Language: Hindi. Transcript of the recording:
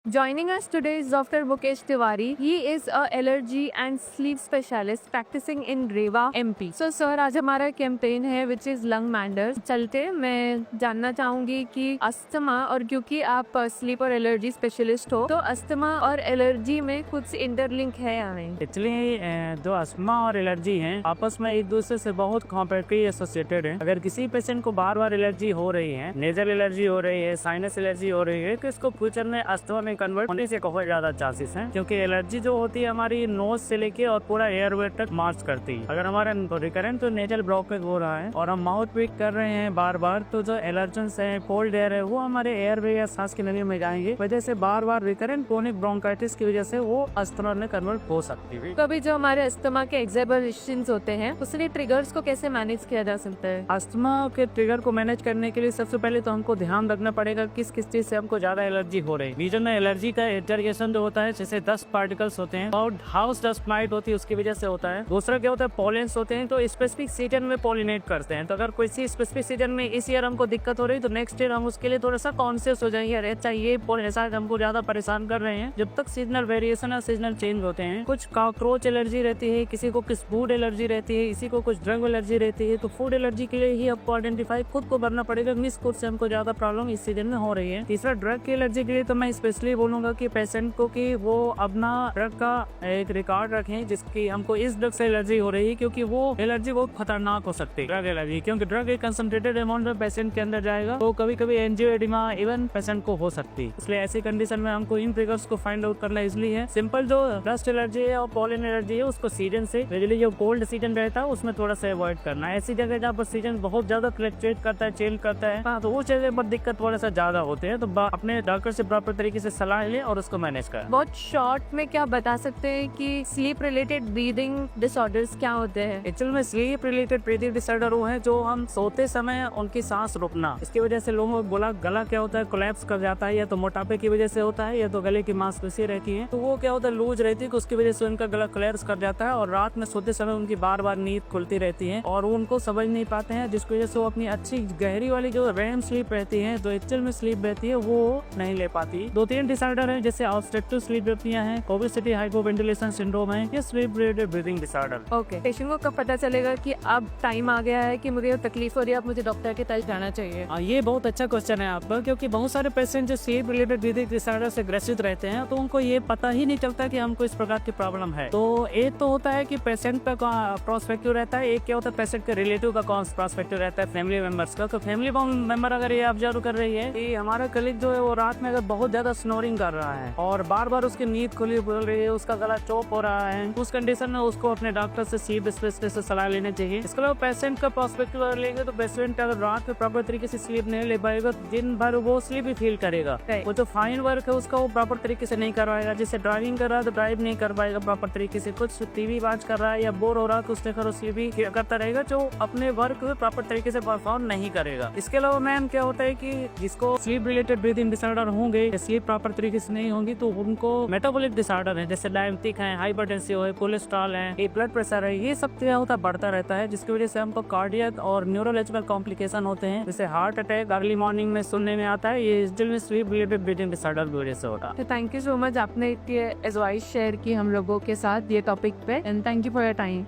Joining us today is Dr. Mukesh Tiwari. He is a allergy and sleep specialist practicing in Rewa, MP. So sir, आज हमारा कैंपेन है which is lung manders. चलते मैं जानना चाहूंगी कि अस्थमा और क्योंकि आप स्लीप और एलर्जी स्पेशलिस्ट हो तो अस्थमा और एलर्जी में कुछ इंटरलिंक है या नहीं? एक्चुअली जो अस्थमा और एलर्जी हैं आपस में एक दूसरे से बहुत कॉम्प्लेक्टली एसोसिएटेड है। अगर किसी पेशेंट को बार बार एलर्जी हो रही है, नेजल एलर्जी हो रही है, साइनस एलर्जी हो रही है, तो इसको फ्यूचर में अस्थमा में कन्वर्ट होने से बहुत ज्यादा चांसेस हैं, क्योंकि एलर्जी जो होती है हमारी नोज से लेके और पूरा एयरवे तक मार्च करती है। अगर हमारा रिकरेंट तो नेजल ब्लॉकेज हो रहा है और हम माउथ पिक कर रहे हैं बार बार, तो जो एलर्जेंस है, कोल्ड एयर है, वो हमारे एयरवे या सांस की नली में जाएंगे, वजह से बार बार रिकरेंट क्रोनिक ब्रोंकाइटिस की वजह से वो अस्थमा में कन्वर्ट हो सकती है। कभी जो हमारे अस्थमा के एक्सेबरेशंस होते हैं उसके ट्रिगर्स को कैसे मैनेज किया जा सकता है? अस्थमा के ट्रिगर को मैनेज करने के लिए सबसे पहले तो हमको ध्यान रखना पड़ेगा किस किस चीज से हमको ज्यादा एलर्जी हो रही है। रीजन में एलर्जी का इंटरगेशन जो होता है, जैसे डस्ट पार्टिकल्स होते हैं और हाउस डस्ट माइट होती है, उसकी वजह से होता है। दूसरा क्या होता है, पॉलेंस होते हैं, तो स्पेसिफिक सीजन में पॉलिनेट करते हैं। तो अगर कोई स्पेसिफिक सीजन में इस ईयर हमको दिक्कत हो रही है तो नेक्स्ट ईयर हम उसके लिए थोड़ा सा कॉन्शियस हो जाएंगे, अरे अच्छा ये पॉलिनेशन हमको ज्यादा परेशान कर रहे हैं। जब तक सीजनल वेरिएशन और सीजनल चेंज होते हैं, कुछ कॉकरोच एलर्जी रहती है, किसी को किस फूड एलर्जी रहती है, किसी को कुछ ड्रग एलर्जी रहती है, तो फूड एलर्जी के लिए ही आपको आइडेंटिफाई खुद को करना पड़ेगा किस फूड से हमको ज्यादा प्रॉब्लम इस सीजन में हो रही है। तीसरा, ड्रग की एलर्जी के लिए तो मैं स्पेशली बोलूंगा कि पेशेंट को कि वो अपना ड्रग का एक रिकॉर्ड रखें जिसकी हमको इस ड्रग से एलर्जी हो रही है, क्योंकि वो एलर्जी बहुत खतरनाक हो सकती है ड्रग एलर्जी, क्योंकि ड्रग एक कंसंट्रेटेड अमाउंट में पेशेंट के अंदर जाएगा तो कभी कभी एंजियोएडिमा इवन पेशेंट को हो सकती है। इसलिए ऐसी कंडीशन में हमको इन ट्रिगर्स को फाइंड आउट करना इसलिए है। सिंपल जो डस्ट एलर्जी है और पॉलन एलर्जी है उसको सीजन से, यूजुअली जो कोल्ड सीजन रहता है उसमें थोड़ा सा अवॉइड करना है। ऐसी जगह जहाँ पर सीजन बहुत ज्यादा फ्लक्चुएट करता है, चेंज करता है, तो उस जगह पर दिक्कत थोड़ा सा ज्यादा होते हैं, तो अपने डॉक्टर से प्रॉपर तरीके से सलाह लें और उसको मैनेज करें। बहुत शॉर्ट में क्या बता सकते हैं कि स्लीप रिलेटेड ब्रीदिंग डिसऑर्डर्स क्या होते हैं? एक्चुअल में स्लीप रिलेटेड ब्रीदिंग डिसऑर्डर वो है जो हम सोते समय उनकी सांस रुकना, इसकी वजह से लोगों को गला क्या होता है, कोलैप्स कर जाता है, या तो मोटापे की वजह से होता है या तो गले की मांसपेशी रहती है, तो वो क्या होता है लूज रहती है, उसकी वजह से उनका गला कोलैप्स कर जाता है और रात में सोते समय उनकी बार बार नींद खुलती रहती है और वो उनको समझ नहीं पाते हैं, जिसकी वजह से वो अपनी अच्छी गहरी वाली जो रेम स्लीप रहती है, जो एक्चुअल में स्लीप रहती है, वो नहीं ले पाती। 2-3 डिसऑर्डर है, जैसे ऑब्स्ट्रक्टिव स्लीप एपनिया है, ओबेसिटी हाइपोवेंटिलेशन सिंड्रोम है, या sleep related breathing disorder. Okay, patient को कब पता चलेगा कि अब टाइम आ गया है कि मुझे तकलीफ हो रही है, अब मुझे डॉक्टर के पास जाना चाहिए? ये बहुत अच्छा क्वेश्चन है आपका, क्योंकि बहुत सारे पेशेंट जो स्लीप रिलेटेड ब्रीदिंग डिसऑर्डर से ग्रसित रहते हैं तो उनको ये पता ही नहीं चलता कि हमको इस प्रकार की प्रॉब्लम है। तो एक तो होता है कि पेशेंट का प्रोस्पेक्टिव रहता है, एक क्या होता है पेशेंट के रिलेटिव का प्रोस्पेक्टिव रहता है, फैमिली मेंबर्स का। तो फैमिली मेंबर अगर ये ऑब्जर्व कर रही है कि हमारा कलीग जो है वो रात में अगर बहुत ज्यादा स्नोरिंग कर रहा है और बार बार उसकी नींद खुली बोल रही है, उसका गला चौप हो रहा है, उस कंडीशन में उसको अपने डॉक्टर से स्लीप स्पेशलिस्ट से सलाह लेनी चाहिए। इसके अलावा पेशेंट का प्रोस्पेक्टिव लेंगे तो पेशेंट अगर रात में प्रॉपर तरीके से स्लीप नहीं ले पाएगा तो दिन भर वो स्लीप ही फील करेगा। वो जो फाइन वर्क है उसका वो प्रॉपर तरीके से नहीं कर पाएगा, जैसे ड्राइविंग कर रहा है तो ड्राइव नहीं कर पाएगा प्रॉपर तरीके से, कुछ टीवी वॉच कर रहा है या बोर हो रहा है तो उसने स्लीप ही करता रहेगा, जो अपने वर्क प्रॉपर तरीके से परफॉर्म नहीं करेगा। इसके अलावा मैम क्या होता है कि जिसको स्लीप रिलेटेड ब्रीदिंग डिसऑर्डर होंगे, स्लीप प्रॉपर तरीके से नहीं होंगी, तो उनको मेटाबॉलिक डिसऑर्डर है, जैसे डायबिटिक है, हाइपरटेंसिव है, कोलेस्ट्रॉल है, ये ब्लड प्रेशर है, ये सब क्या होता है बढ़ता रहता है, जिसकी वजह से हमको कार्डियक और न्यूरोलॉजिकल कॉम्प्लिकेशन होते हैं, जैसे हार्ट अटैक अर्ली मॉर्निंग में सुनने में आता है। ये स्टिल में स्लीप रिलेटेड ब्रीदिंग डिसऑर्डर की वजह से होता है। तो थैंक यू सो मच, आपने इतनी एडवाइस शेयर की हम लोगों के साथ ये टॉपिक पे, and thank you for your time.